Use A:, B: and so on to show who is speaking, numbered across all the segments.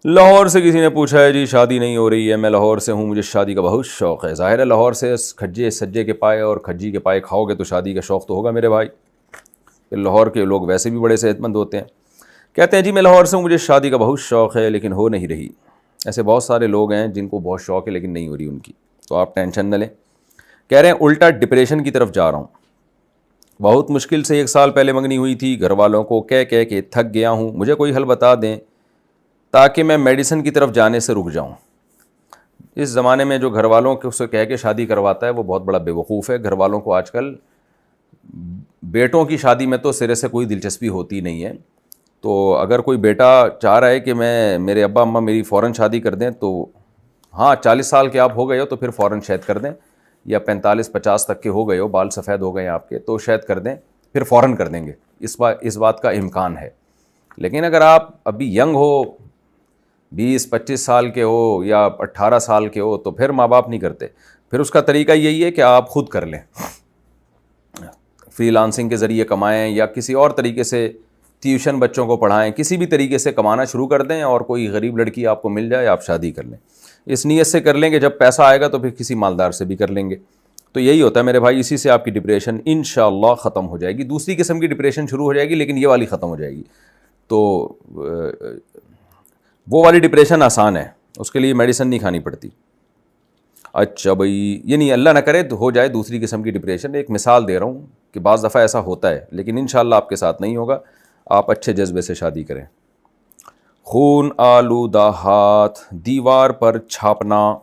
A: لاہور سے کسی نے پوچھا ہے جی شادی نہیں ہو رہی ہے، میں لاہور سے ہوں، مجھے شادی کا بہت شوق ہے۔ ظاہر ہے لاہور سے کھجے سجے کے پائے اور کھجی کے پائے کھاؤ گے تو شادی کا شوق تو ہوگا میرے بھائی۔ لاہور کے لوگ ویسے بھی بڑے صحت مند ہوتے ہیں۔ کہتے ہیں جی میں لاہور سے ہوں، مجھے شادی کا بہت شوق ہے لیکن ہو نہیں رہی۔ ایسے بہت سارے لوگ ہیں جن کو بہت شوق ہے لیکن نہیں ہو رہی ان کی، تو آپ ٹینشن نہ لیں۔ کہہ رہے ہیں الٹا ڈپریشن کی طرف جا رہا ہوں، بہت مشکل سے 1 سال پہلے منگنی ہوئی تھی، گھر والوں کو کہہ کے تھک گیا ہوں، مجھے کوئی حل بتا دیں تاکہ میں میڈیسن کی طرف جانے سے رک جاؤں۔ اس زمانے میں جو گھر والوں کو سے کہہ کے شادی کرواتا ہے وہ بہت بڑا بے وقوف ہے۔ گھر والوں کو آج کل بیٹوں کی شادی میں تو سرے سے کوئی دلچسپی ہوتی نہیں ہے، تو اگر کوئی بیٹا چاہ رہا ہے کہ میرے ابا اماں میری فوراً شادی کر دیں تو ہاں 40 سال کے آپ ہو گئے ہو تو پھر فوراً شاید کر دیں، یا 45-50 تک کے ہو گئے ہو، بال سفید ہو گئے ہیں آپ کے تو شاید کر دیں، پھر فوراً کر دیں گے، اس بات کا امکان ہے۔ لیکن اگر آپ ابھی ینگ ہو، 20-25 سال کے ہو یا 18 سال کے ہو تو پھر ماں باپ نہیں کرتے، پھر اس کا طریقہ یہی ہے کہ آپ خود کر لیں، فری لانسنگ کے ذریعے کمائیں یا کسی اور طریقے سے ٹیوشن بچوں کو پڑھائیں، کسی بھی طریقے سے کمانا شروع کر دیں اور کوئی غریب لڑکی آپ کو مل جائے آپ شادی کر لیں۔ اس نیت سے کر لیں کہ جب پیسہ آئے گا تو پھر کسی مالدار سے بھی کر لیں گے۔ تو یہی ہوتا ہے میرے بھائی، اسی سے آپ کی ڈپریشن انشاءاللہ ختم ہو جائے گی۔ دوسری قسم کی ڈپریشن شروع ہو جائے گی لیکن یہ والی ختم ہو جائے گی۔ تو وہ والی ڈپریشن آسان ہے، اس کے لیے میڈیسن نہیں کھانی پڑتی۔ اچھا بھائی، یعنی اللہ نہ کرے تو ہو جائے دوسری قسم کی ڈپریشن، ایک مثال دے رہا ہوں کہ بعض دفعہ ایسا ہوتا ہے لیکن انشاءاللہ آپ کے ساتھ نہیں ہوگا، آپ اچھے جذبے سے شادی کریں۔ خون آلودہ ہاتھ دیوار پر چھاپنا۔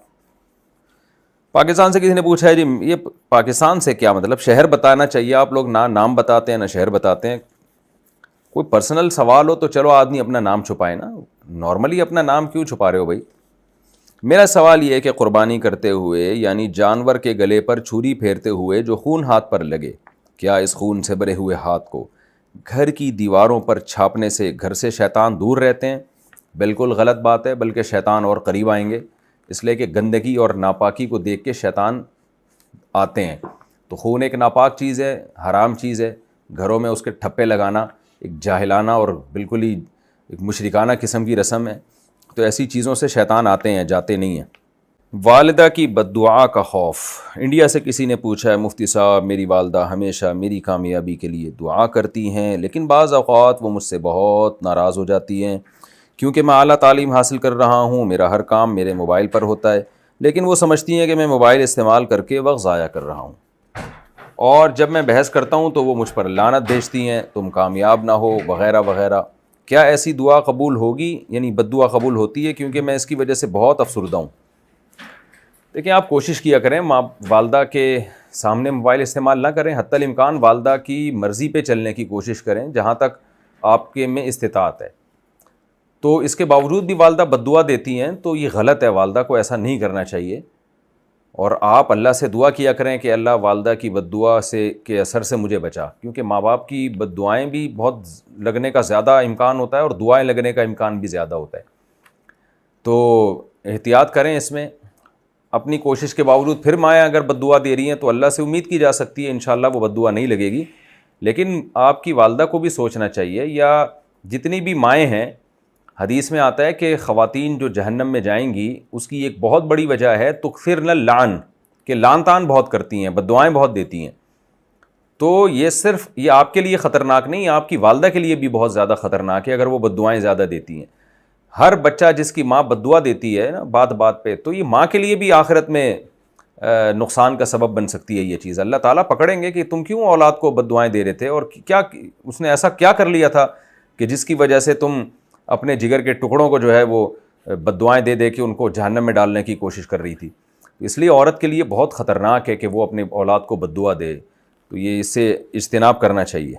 A: پاکستان سے کسی نے پوچھا ہے جی یہ پاکستان سے کیا مطلب، شہر بتانا چاہیے، آپ لوگ نہ نام بتاتے ہیں نہ شہر بتاتے ہیں۔ کوئی پرسنل سوال ہو تو چلو آدمی اپنا نام چھپائے نا، نارملی اپنا نام کیوں چھپا رہے ہو بھائی؟ میرا سوال یہ ہے کہ قربانی کرتے ہوئے یعنی جانور کے گلے پر چھری پھیرتے ہوئے جو خون ہاتھ پر لگے، کیا اس خون سے بھرے ہوئے ہاتھ کو گھر کی دیواروں پر چھاپنے سے گھر سے شیطان دور رہتے ہیں؟ بالکل غلط بات ہے، بلکہ شیطان اور قریب آئیں گے، اس لیے کہ گندگی اور ناپاکی کو دیکھ کے شیطان آتے ہیں۔ تو خون ایک ناپاک چیز ہے، حرام چیز ہے، گھروں میں اس کے ٹھپے لگانا ایک جاہلانہ اور بالکل ہی ایک مشرکانہ قسم کی رسم ہے، تو ایسی چیزوں سے شیطان آتے ہیں، جاتے نہیں ہیں۔ والدہ کی بد دعا کا خوف۔ انڈیا سے کسی نے پوچھا ہے مفتی صاحب میری والدہ ہمیشہ میری کامیابی کے لیے دعا کرتی ہیں لیکن بعض اوقات وہ مجھ سے بہت ناراض ہو جاتی ہیں کیونکہ میں اعلیٰ تعلیم حاصل کر رہا ہوں، میرا ہر کام میرے موبائل پر ہوتا ہے، لیکن وہ سمجھتی ہیں کہ میں موبائل استعمال کر کے وقت ضائع کر رہا ہوں، اور جب میں بحث کرتا ہوں تو وہ مجھ پر لعنت بھیجتی ہیں تم کامیاب نہ ہو وغیرہ وغیرہ۔ کیا ایسی دعا قبول ہوگی؟ یعنی بد دعا قبول ہوتی ہے کیونکہ میں اس کی وجہ سے بہت افسردہ ہوں۔ دیکھیں آپ کوشش کیا کریں والدہ کے سامنے موبائل استعمال نہ کریں، حتی الامکان والدہ کی مرضی پہ چلنے کی کوشش کریں جہاں تک آپ کے میں استطاعت ہے۔ تو اس کے باوجود بھی والدہ بد دعا دیتی ہیں تو یہ غلط ہے، والدہ کو ایسا نہیں کرنا چاہیے، اور آپ اللہ سے دعا کیا کریں کہ اللہ والدہ کی بد دعا سے کے اثر سے مجھے بچا، کیونکہ ماں باپ کی بد دعائیں بھی بہت لگنے کا زیادہ امکان ہوتا ہے اور دعائیں لگنے کا امکان بھی زیادہ ہوتا ہے، تو احتیاط کریں اس میں۔ اپنی کوشش کے باوجود پھر مائیں اگر بد دعا دے رہی ہیں تو اللہ سے امید کی جا سکتی ہے انشاءاللہ وہ بد دعا نہیں لگے گی، لیکن آپ کی والدہ کو بھی سوچنا چاہیے، یا جتنی بھی مائیں ہیں، حدیث میں آتا ہے کہ خواتین جو جہنم میں جائیں گی اس کی ایک بہت بڑی وجہ ہے تکفرن اللعن، کہ لعن طعن بہت کرتی ہیں، بد دعائیں بہت دیتی ہیں۔ تو یہ صرف یہ آپ کے لیے خطرناک نہیں، آپ کی والدہ کے لیے بھی بہت زیادہ خطرناک ہے اگر وہ بد دعائیں زیادہ دیتی ہیں۔ ہر بچہ جس کی ماں بد دعا دیتی ہے نا بات بات پہ، تو یہ ماں کے لیے بھی آخرت میں نقصان کا سبب بن سکتی ہے یہ چیز۔ اللہ تعالیٰ پکڑیں گے کہ تم کیوں اولاد کو بد دعائیں دے رہے تھے، اور کیا اس نے ایسا کیا کر لیا تھا کہ جس کی وجہ سے تم اپنے جگر کے ٹکڑوں کو جو ہے وہ بد دعائیں دے دے کے ان کو جہنم میں ڈالنے کی کوشش کر رہی تھی۔ اس لیے عورت کے لیے بہت خطرناک ہے کہ وہ اپنے اولاد کو بد دعا دے، تو یہ اس سے اجتناب کرنا چاہیے۔